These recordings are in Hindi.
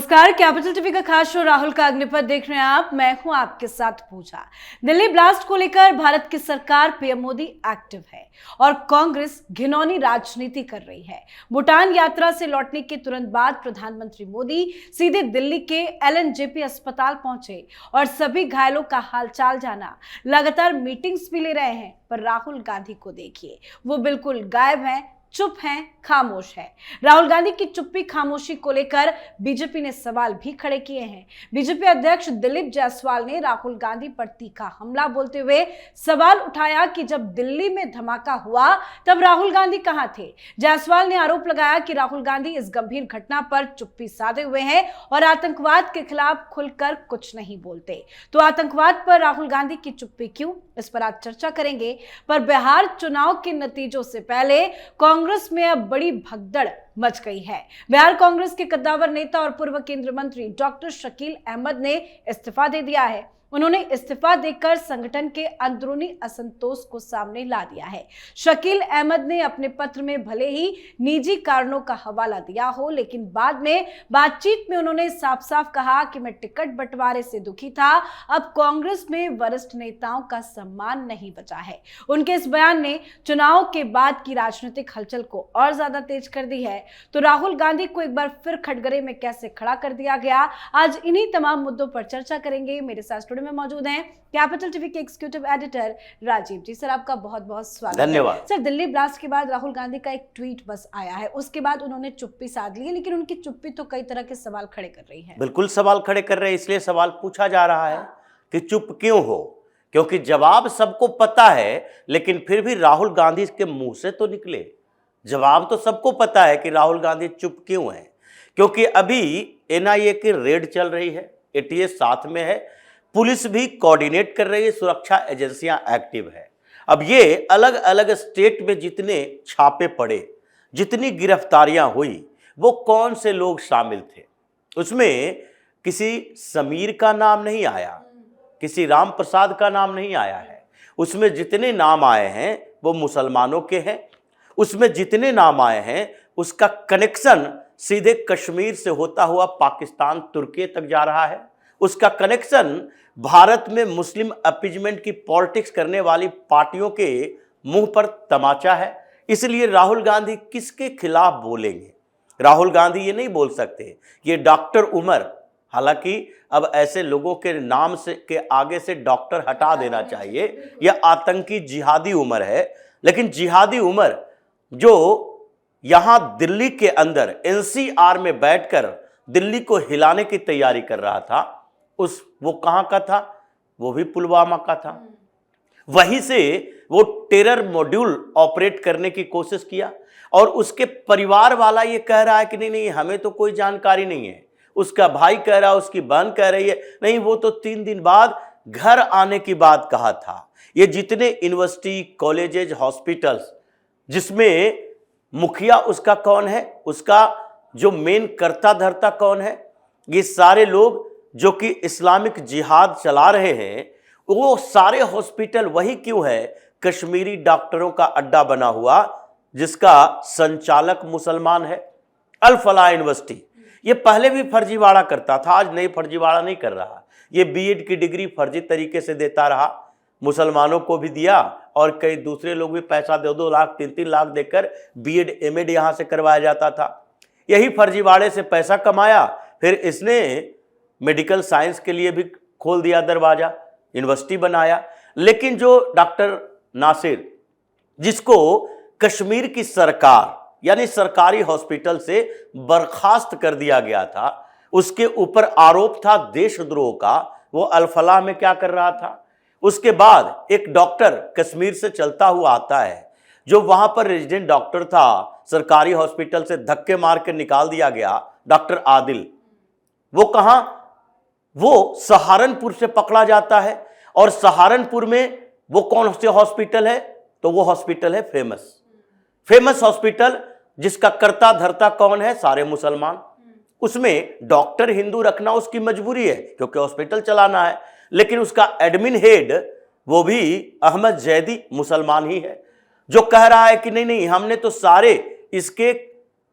नमस्कार, कैपिटल टीवी का खास शो राहुल का अग्निपथ देख रहे हैं आप। मैं हूं आपके साथ पूजा। दिल्ली ब्लास्ट को लेकर भारत की सरकार पीएम मोदी एक्टिव है और कांग्रेस घिनौनी राजनीति कर रही है। भूटान यात्रा से लौटने के तुरंत बाद प्रधानमंत्री मोदी सीधे दिल्ली के एलएनजेपी अस्पताल पहुंचे और सभी घायलों का हालचाल जाना। लगातार मीटिंग्स भी ले रहे हैं, पर राहुल गांधी को देखिए, वो बिल्कुल गायब हैं, चुप हैं, खामोश है। राहुल गांधी की चुप्पी खामोशी को लेकर बीजेपी ने सवाल भी खड़े किए हैं। बीजेपी अध्यक्ष दिलीप जायसवाल ने राहुल गांधी पर तीखा हमला बोलते हुए सवाल उठाया कि जब दिल्ली में धमाका हुआ तब राहुल गांधी कहां थे। जायसवाल ने आरोप लगाया कि राहुल गांधी इस गंभीर घटना पर चुप्पी साधे हुए हैं और आतंकवाद के खिलाफ खुलकर कुछ नहीं बोलते। तो आतंकवाद पर राहुल गांधी की चुप्पी क्यों, इस पर आज चर्चा करेंगे। पर बिहार चुनाव के नतीजों से पहले कांग्रेस में अब बड़ी भगदड़ मच गई है। बिहार कांग्रेस के कद्दावर नेता और पूर्व केंद्रीय मंत्री डॉक्टर शकील अहमद ने इस्तीफा दे दिया है। उन्होंने इस्तीफा देकर संगठन के अंदरूनी असंतोष को सामने ला दिया है। शकील अहमद ने अपने पत्र में भले ही निजी कारणों का हवाला दिया हो, लेकिन बाद में बातचीत में उन्होंने साफ साफ कहा कि मैं टिकट बंटवारे से दुखी था, अब कांग्रेस में वरिष्ठ नेताओं का सम्मान नहीं बचा है। उनके इस बयान ने चुनाव के बाद की राजनीतिक हलचल को और ज्यादा तेज कर दी है। तो राहुल गांधी को एक बार फिर खटगरे में कैसे खड़ा कर दिया गया, आज इन्हीं तमाम मुद्दों पर चर्चा करेंगे। मेरे साथ स्टूडियो में मौजूद हैं कैपिटल टीवी के एग्जीक्यूटिव एडिटर राजीव जी। सर, आपका बहुत बहुत स्वागत है। धन्यवाद। सर, दिल्ली ब्लास्ट के बाद राहुल गांधी का एक ट्वीट बस आया है, उसके बाद उन्होंने चुप्पी साध ली है, लेकिन उनकी चुप्पी तो कई तरह के सवाल खड़े कर रही है। बिल्कुल सवाल खड़े कर रहे हैं, इसलिए सवाल पूछा जा रहा है कि चुप क्यों हो, क्योंकि जवाब सबको पता है, लेकिन फिर भी राहुल गांधी के मुंह से तो निकले। जवाब तो सबको पता है कि राहुल गांधी चुप क्यों है, क्योंकि अभी एनआईए की रेड चल रही है, एटीएस साथ में है, पुलिस भी कोऑर्डिनेट कर रही है, सुरक्षा एजेंसियां एक्टिव है। अब ये अलग अलग स्टेट में जितने छापे पड़े, जितनी गिरफ्तारियां हुई, वो कौन से लोग शामिल थे, उसमें किसी समीर का नाम नहीं आया, किसी राम प्रसाद का नाम नहीं आया है। उसमें जितने नाम आए हैं वो मुसलमानों के हैं। उसमें जितने नाम आए हैं उसका कनेक्शन सीधे कश्मीर से होता हुआ पाकिस्तान, तुर्की तक जा रहा है। उसका कनेक्शन भारत में मुस्लिम अपीजमेंट की पॉलिटिक्स करने वाली पार्टियों के मुंह पर तमाचा है। इसलिए राहुल गांधी किसके खिलाफ बोलेंगे? राहुल गांधी ये नहीं बोल सकते ये डॉक्टर उमर, हालांकि अब ऐसे लोगों के नाम से के आगे से डॉक्टर हटा देना चाहिए, यह आतंकी जिहादी उमर है। लेकिन जिहादी उमर जो यहां दिल्ली के अंदर एनसीआर में बैठकर दिल्ली को हिलाने की तैयारी कर रहा था, वो कहां का था? वो भी पुलवामा का था। वहीं से वो टेरर मॉड्यूल ऑपरेट करने की कोशिश किया और उसके परिवार वाला ये कह रहा है कि नहीं नहीं, हमें तो कोई जानकारी नहीं है। उसका भाई कह रहा है, उसकी बहन कह रही है नहीं, वो तो 3 दिन बाद घर आने की बात कहा था। ये जितने यूनिवर्सिटी, कॉलेजेज, हॉस्पिटल्स, जिसमें मुखिया उसका कौन है, उसका जो मेन कर्ता धर्ता कौन है, ये सारे लोग जो कि इस्लामिक जिहाद चला रहे हैं, वो सारे हॉस्पिटल वही क्यों है? कश्मीरी डॉक्टरों का अड्डा बना हुआ, जिसका संचालक मुसलमान है। अल फलाह यूनिवर्सिटी ये पहले भी फर्जीवाड़ा करता था, आज नई फर्जीवाड़ा नहीं कर रहा। ये बीएड की डिग्री फर्जी तरीके से देता रहा, मुसलमानों को भी दिया और कई दूसरे लोग भी पैसा 2-2 लाख 3-3 लाख देकर बीएड एमएड यहां से करवाया जाता था। यही फर्जीवाड़े से पैसा कमाया, फिर इसने मेडिकल साइंस के लिए भी खोल दिया दरवाजा, यूनिवर्सिटी बनाया। लेकिन जो डॉक्टर नासिर, जिसको कश्मीर की सरकार यानी सरकारी हॉस्पिटल से बर्खास्त कर दिया गया था, उसके ऊपर आरोप था देशद्रोह का, वो अल फलाह में क्या कर रहा था। उसके बाद एक डॉक्टर कश्मीर से चलता हुआ आता है, जो वहां पर रेजिडेंट डॉक्टर था, सरकारी हॉस्पिटल से धक्के मार के निकाल दिया गया, डॉक्टर आदिल। वो कहां? वो सहारनपुर से पकड़ा जाता है और सहारनपुर में वो कौन से हॉस्पिटल है? तो वो हॉस्पिटल है फेमस हॉस्पिटल, जिसका कर्ता धर्ता कौन है? सारे मुसलमान। उसमें डॉक्टर हिंदू रखना उसकी मजबूरी है, क्योंकि हॉस्पिटल चलाना है, लेकिन उसका एडमिन हेड वो भी अहमद जैदी मुसलमान ही है, जो कह रहा है कि नहीं नहीं, हमने तो सारे इसके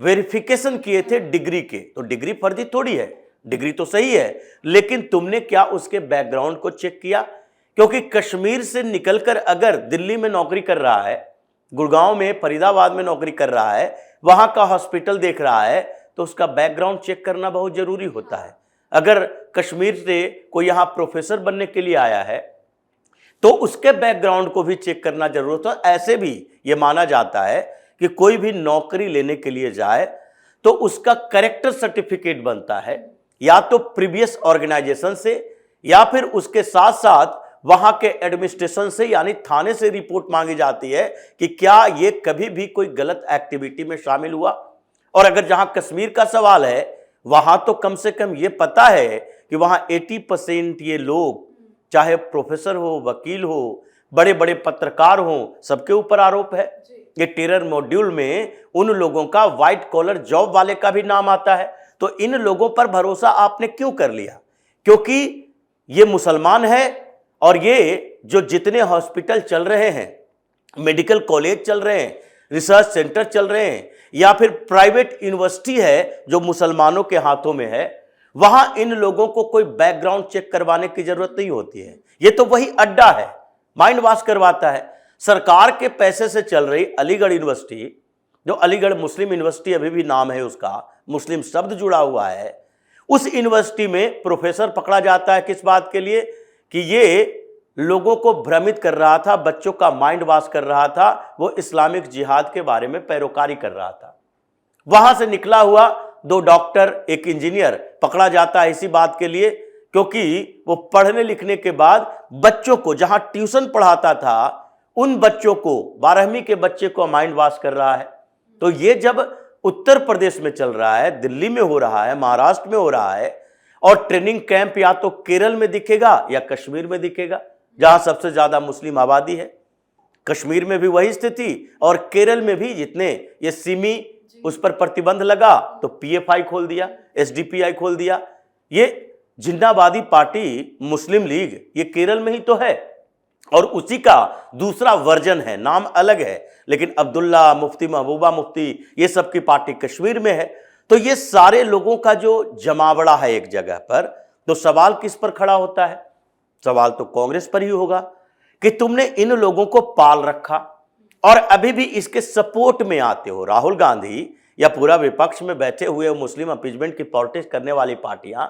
वेरिफिकेशन किए थे डिग्री के। तो डिग्री फर्जी थोड़ी है, डिग्री तो सही है, लेकिन तुमने क्या उसके बैकग्राउंड को चेक किया? क्योंकि कश्मीर से निकलकर अगर दिल्ली में नौकरी कर रहा है, गुड़गांव में, फरीदाबाद में नौकरी कर रहा है, वहां का हॉस्पिटल देख रहा है, तो उसका बैकग्राउंड चेक करना बहुत जरूरी होता है। अगर कश्मीर से कोई यहां प्रोफेसर बनने के लिए आया है तो उसके बैकग्राउंड को भी चेक करना जरूरी होता है। ऐसे भी यह माना जाता है कि कोई भी नौकरी लेने के लिए जाए तो उसका कैरेक्टर सर्टिफिकेट बनता है, या तो प्रीवियस ऑर्गेनाइजेशन से या फिर उसके साथ साथ वहां के एडमिनिस्ट्रेशन से यानी थाने से रिपोर्ट मांगी जाती है कि क्या ये कभी भी कोई गलत एक्टिविटी में शामिल हुआ। और अगर जहां कश्मीर का सवाल है वहां तो कम से कम ये पता है कि वहां 80% ये लोग, चाहे प्रोफेसर हो, वकील हो, बड़े बड़े पत्रकार हो, सबके ऊपर आरोप है। ये टेरर मॉड्यूल में उन लोगों का, व्हाइट कॉलर जॉब वाले का भी नाम आता है। तो इन लोगों पर भरोसा आपने क्यों कर लिया? क्योंकि ये मुसलमान है और ये जो जितने हॉस्पिटल चल रहे हैं, मेडिकल कॉलेज चल रहे हैं, रिसर्च सेंटर चल रहे हैं, या फिर प्राइवेट यूनिवर्सिटी है जो मुसलमानों के हाथों में है, वहां इन लोगों को कोई बैकग्राउंड चेक करवाने की जरूरत नहीं होती है। ये तो वही अड्डा है, माइंड वॉश करवाता है। सरकार के पैसे से चल रही अलीगढ़ यूनिवर्सिटी, जो अलीगढ़ मुस्लिम यूनिवर्सिटी अभी भी नाम है उसका, मुस्लिम शब्द जुड़ा हुआ है, उस यूनिवर्सिटी में प्रोफेसर पकड़ा जाता है किस बात के लिए? कि ये लोगों को भ्रमित कर रहा था, बच्चों का माइंड वॉश कर रहा था, वो इस्लामिक जिहाद के बारे में पैरोकारी कर रहा था। वहां से निकला हुआ 2 डॉक्टर, 1 इंजीनियर पकड़ा जाता है इसी बात के लिए, क्योंकि वो पढ़ने लिखने के बाद बच्चों को, जहां ट्यूशन पढ़ाता था, उन बच्चों को, 12वीं के बच्चे को माइंड वॉश कर रहा है। तो ये जब उत्तर प्रदेश में चल रहा है, दिल्ली में हो रहा है, महाराष्ट्र में हो रहा है, और ट्रेनिंग कैंप या तो केरल में दिखेगा या कश्मीर में दिखेगा, जहां सबसे ज्यादा मुस्लिम आबादी है। कश्मीर में भी वही स्थिति, और केरल में भी जितने ये सिमी, उस पर प्रतिबंध लगा तो पीएफआई खोल दिया, एसडीपीआई खोल दिया। ये जिन्नावादी पार्टी मुस्लिम लीग ये केरल में ही तो है, और उसी का दूसरा वर्जन है, नाम अलग है, लेकिन अब्दुल्ला मुफ्ती, महबूबा मुफ्ती, ये सब की पार्टी कश्मीर में है। तो ये सारे लोगों का जो जमावड़ा है एक जगह पर, तो सवाल किस पर खड़ा होता है? सवाल तो कांग्रेस पर ही होगा कि तुमने इन लोगों को पाल रखा और अभी भी इसके सपोर्ट में आते हो। राहुल गांधी या पूरा विपक्ष में बैठे हुए मुस्लिम अपीजमेंट की पॉलिटिक्स करने वाली पार्टियां,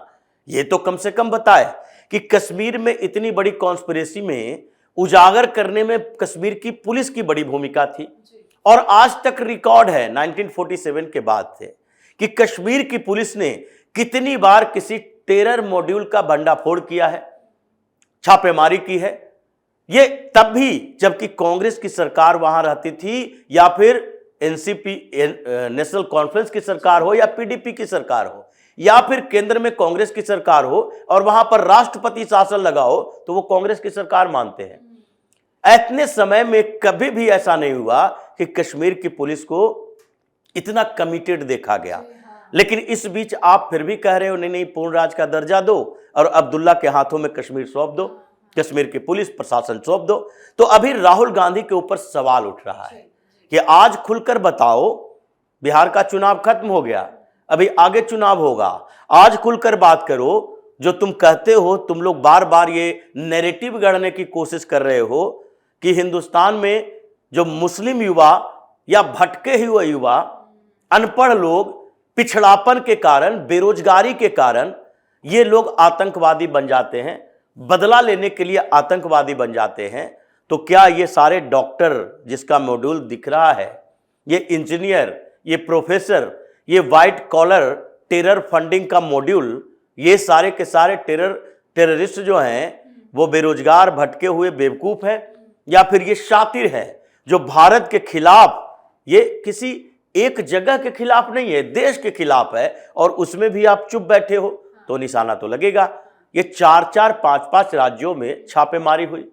ये तो कम से कम बताए कि कश्मीर में इतनी बड़ी कॉन्स्पिरेसी में उजागर करने में कश्मीर की पुलिस की बड़ी भूमिका थी। और आज तक रिकॉर्ड है 1947 के बाद से कि कश्मीर की पुलिस ने कितनी बार किसी टेरर मॉड्यूल का भंडाफोड़ किया है, छापेमारी की है। ये तब भी जबकि कांग्रेस की सरकार वहां रहती थी, या फिर एनसीपी, नेशनल कॉन्फ्रेंस की सरकार हो, या पीडीपी की सरकार हो, या फिर केंद्र में कांग्रेस की सरकार हो और वहां पर राष्ट्रपति शासन लगा हो, तो वो कांग्रेस की सरकार मानते हैं। इतने समय में कभी भी ऐसा नहीं हुआ कि कश्मीर की पुलिस को इतना कमिटेड देखा गया। लेकिन इस बीच आप फिर भी कह रहे हो नहीं नहीं, पूर्ण राज का दर्जा दो और अब्दुल्ला के हाथों में कश्मीर सौंप दो, कश्मीर की पुलिस प्रशासन सौंप दो। तो अभी राहुल गांधी के ऊपर सवाल उठ रहा है कि आज खुलकर बताओ, बिहार का चुनाव खत्म हो गया, अभी आगे चुनाव होगा, आज खुलकर बात करो। जो तुम कहते हो, तुम लोग बार बार ये नैरेटिव गढ़ने की कोशिश कर रहे हो कि हिंदुस्तान में जो मुस्लिम युवा या भटके हुए युवा, अनपढ़ लोग, पिछड़ापन के कारण, बेरोजगारी के कारण ये लोग आतंकवादी बन जाते हैं, बदला लेने के लिए आतंकवादी बन जाते हैं। तो क्या ये सारे डॉक्टर जिसका मॉड्यूल दिख रहा है, ये इंजीनियर, ये प्रोफेसर, ये व्हाइट कॉलर टेरर फंडिंग का मॉड्यूल, ये सारे के सारे टेररिस्ट जो हैं वो बेरोजगार, भटके हुए बेवकूफ हैं, या फिर ये शातिर हैं जो भारत के खिलाफ, ये किसी एक जगह के खिलाफ नहीं है, देश के खिलाफ है, और उसमें भी आप चुप बैठे हो तो निशाना तो लगेगा। ये 4-4, 5-5 राज्यों में छापेमारी हुई,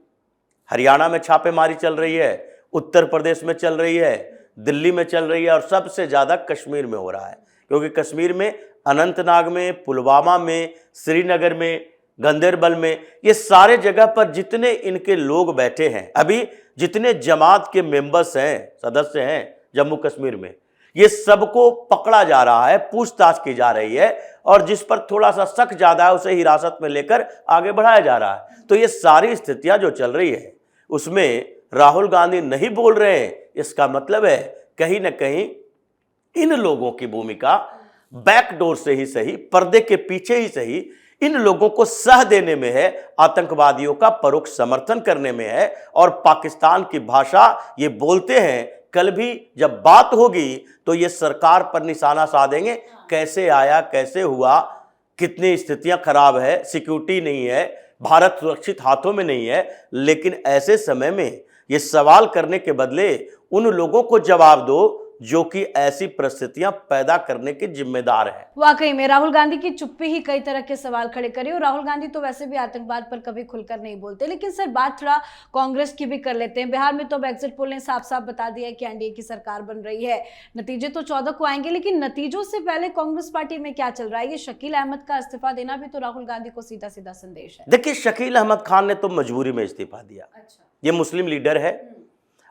हरियाणा में छापेमारी चल रही है, उत्तर प्रदेश में चल रही है, दिल्ली में चल रही है, और सबसे ज्यादा कश्मीर में हो रहा है। क्योंकि कश्मीर में अनंतनाग में, पुलवामा में, श्रीनगर में, गंदेरबल में, ये सारे जगह पर जितने इनके लोग बैठे हैं, अभी जितने जमात के मेंबर्स हैं, सदस्य हैं जम्मू कश्मीर में, ये सबको पकड़ा जा रहा है, पूछताछ की जा रही है और जिस पर थोड़ा सा शक ज्यादा है उसे हिरासत में लेकर आगे बढ़ाया जा रहा है। तो ये सारी स्थितियां जो चल रही है उसमें राहुल गांधी नहीं बोल रहे हैं, इसका मतलब है कहीं ना कहीं इन लोगों की भूमिका बैकडोर से ही सही, पर्दे के पीछे ही सही, इन लोगों को सह देने में है, आतंकवादियों का परोक्ष समर्थन करने में है और पाकिस्तान की भाषा ये बोलते हैं। कल भी जब बात होगी तो ये सरकार पर निशाना साधेंगे, कैसे आया, कैसे हुआ, कितनी स्थितियां खराब है, सिक्योरिटी नहीं है, भारत सुरक्षित हाथों में नहीं है। लेकिन ऐसे समय में ये सवाल करने के बदले उन लोगों को जवाब दो जो कि ऐसी परिस्थितियां पैदा करने के जिम्मेदार हैं। वाकई में राहुल गांधी की चुप्पी ही कई तरह के सवाल खड़े करे और राहुल गांधी तो वैसे भी आतंकवाद पर कभी खुलकर नहीं बोलते। लेकिन सर बात थोड़ा कांग्रेस की भी कर लेते हैं। बिहार में तो एग्जिट पोल ने साफ साफ बता दिया है कि एनडीए की सरकार बन रही है। नतीजे तो 14 को आएंगे, लेकिन नतीजों से पहले कांग्रेस पार्टी में क्या चल रहा है? ये शकील अहमद का इस्तीफा देना भी तो राहुल गांधी को सीधा सीधा संदेश है। देखिए, शकील अहमद खान ने तो मजबूरी में इस्तीफा दिया। अच्छा। ये मुस्लिम लीडर है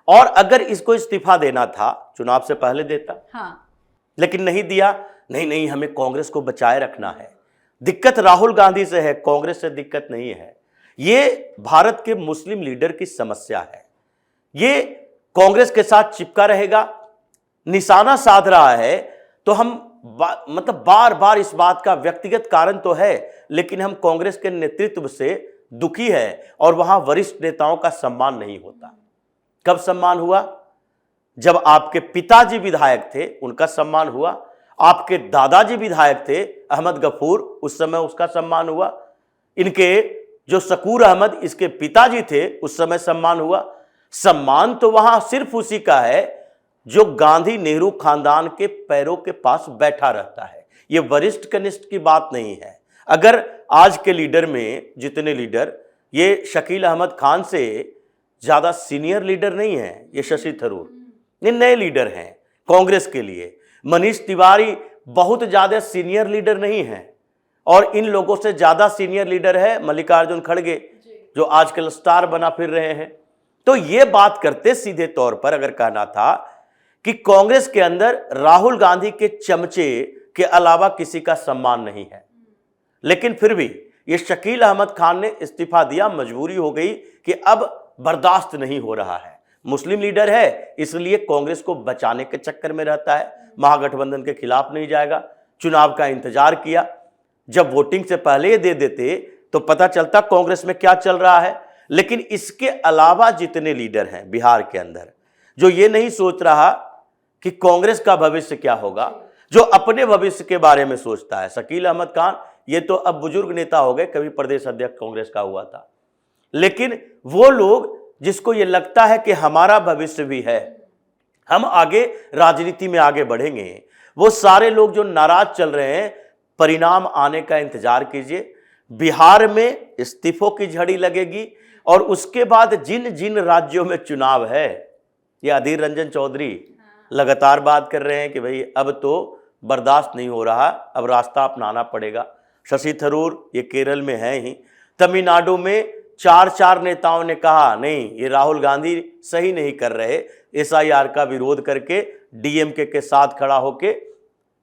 और अगर इसको इस्तीफा देना था चुनाव से पहले देता। हाँ। लेकिन नहीं दिया। नहीं, हमें कांग्रेस को बचाए रखना है। दिक्कत राहुल गांधी से है, कांग्रेस से दिक्कत नहीं है। ये भारत के मुस्लिम लीडर की समस्या है। ये कांग्रेस के साथ चिपका रहेगा, निशाना साध रहा है। तो हम मतलब बार बार इस बात का व्यक्तिगत कारण तो है, लेकिन हम कांग्रेस के नेतृत्व से दुखी है और वहां वरिष्ठ नेताओं का सम्मान नहीं होता। कब सम्मान हुआ? जब आपके पिताजी विधायक थे, उनका सम्मान हुआ। आपके दादाजी विधायक थे अहमद गफूर, उस समय उसका सम्मान हुआ। इनके जो शकूर अहमद इसके पिताजी थे, उस समय सम्मान हुआ। सम्मान तो वहां सिर्फ उसी का है जो गांधी नेहरू खानदान के पैरों के पास बैठा रहता है। ये वरिष्ठ कनिष्ठ की बात नहीं है। अगर आज के लीडर में जितने लीडर, ये शकील अहमद खान से ज्यादा सीनियर लीडर नहीं है। ये शशि थरूर, ये नए लीडर हैं कांग्रेस के लिए। मनीष तिवारी बहुत ज्यादा सीनियर लीडर नहीं है और इन लोगों से ज्यादा सीनियर लीडर है मल्लिकार्जुन खड़गे, जो आजकल स्टार बना फिर रहे हैं। तो ये बात करते सीधे तौर पर अगर कहना था कि कांग्रेस के अंदर राहुल गांधी के चमचे के अलावा किसी का सम्मान नहीं है, लेकिन फिर भी ये शकील अहमद खान ने इस्तीफा दिया। मजबूरी हो गई कि अब बर्दाश्त नहीं हो रहा है। मुस्लिम लीडर है इसलिए कांग्रेस को बचाने के चक्कर में रहता है, महागठबंधन के खिलाफ नहीं जाएगा। चुनाव का इंतजार किया, जब वोटिंग से पहले ये दे देते तो पता चलता कांग्रेस में क्या चल रहा है। लेकिन इसके अलावा जितने लीडर हैं बिहार के अंदर, जो ये नहीं सोच रहा कि कांग्रेस का भविष्य क्या होगा, जो अपने भविष्य के बारे में सोचता है। शकील अहमद खान ये तो अब बुजुर्ग नेता हो गए, कभी प्रदेश अध्यक्ष कांग्रेस का हुआ था। लेकिन वो लोग जिसको ये लगता है कि हमारा भविष्य भी है, हम आगे राजनीति में आगे बढ़ेंगे, वो सारे लोग जो नाराज चल रहे हैं, परिणाम आने का इंतजार कीजिए। बिहार में इस्तीफों की झड़ी लगेगी और उसके बाद जिन जिन राज्यों में चुनाव है, ये अधीर रंजन चौधरी लगातार बात कर रहे हैं कि भाई अब तो बर्दाश्त नहीं हो रहा, अब रास्ता अपनाना पड़ेगा। शशि थरूर ये केरल में है ही। तमिलनाडु में चार नेताओं ने कहा नहीं, ये राहुल गांधी सही नहीं कर रहे, एसआईआर का विरोध करके डीएमके के साथ खड़ा होके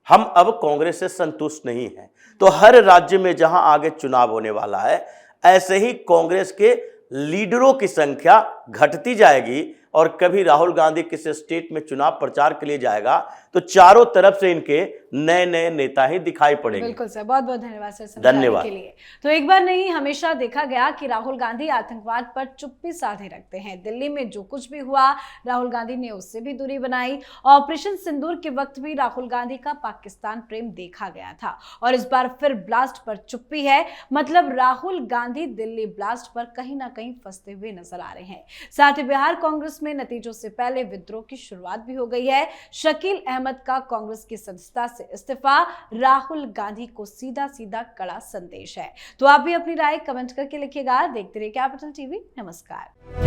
हम अब कांग्रेस से संतुष्ट नहीं हैं। तो हर राज्य में जहां आगे चुनाव होने वाला है, ऐसे ही कांग्रेस के लीडरों की संख्या घटती जाएगी और कभी राहुल गांधी किसी स्टेट में चुनाव प्रचार के लिए जाएगा तो चारों तरफ से इनके नए नए नेता ही दिखाई पड़ेंगे। बिल्कुल सर, बहुत बहुत धन्यवाद सर धन्यवाद समझाने के लिए। तो एक बार नहीं, हमेशा देखा गया कि राहुल गांधी आतंकवाद पर चुप्पी साधे रखते हैं। दिल्ली में जो कुछ भी हुआ, राहुल गांधी ने उससे भी दूरी बनाई। ऑपरेशन सिंदूर के वक्त भी राहुल गांधी का पाकिस्तान प्रेम देखा गया था और इस बार फिर ब्लास्ट पर चुप्पी है। मतलब राहुल गांधी दिल्ली ब्लास्ट पर कहीं ना कहीं फंसते हुए नजर आ रहे हैं। साथ ही बिहार कांग्रेस में नतीजों से पहले विद्रोह की शुरुआत भी हो गई है। शकील अहमद का कांग्रेस की सदस्यता से इस्तीफा राहुल गांधी को सीधा सीधा कड़ा संदेश है। तो आप भी अपनी राय कमेंट करके लिखिएगा। देखते रहिए कैपिटल टीवी। नमस्कार।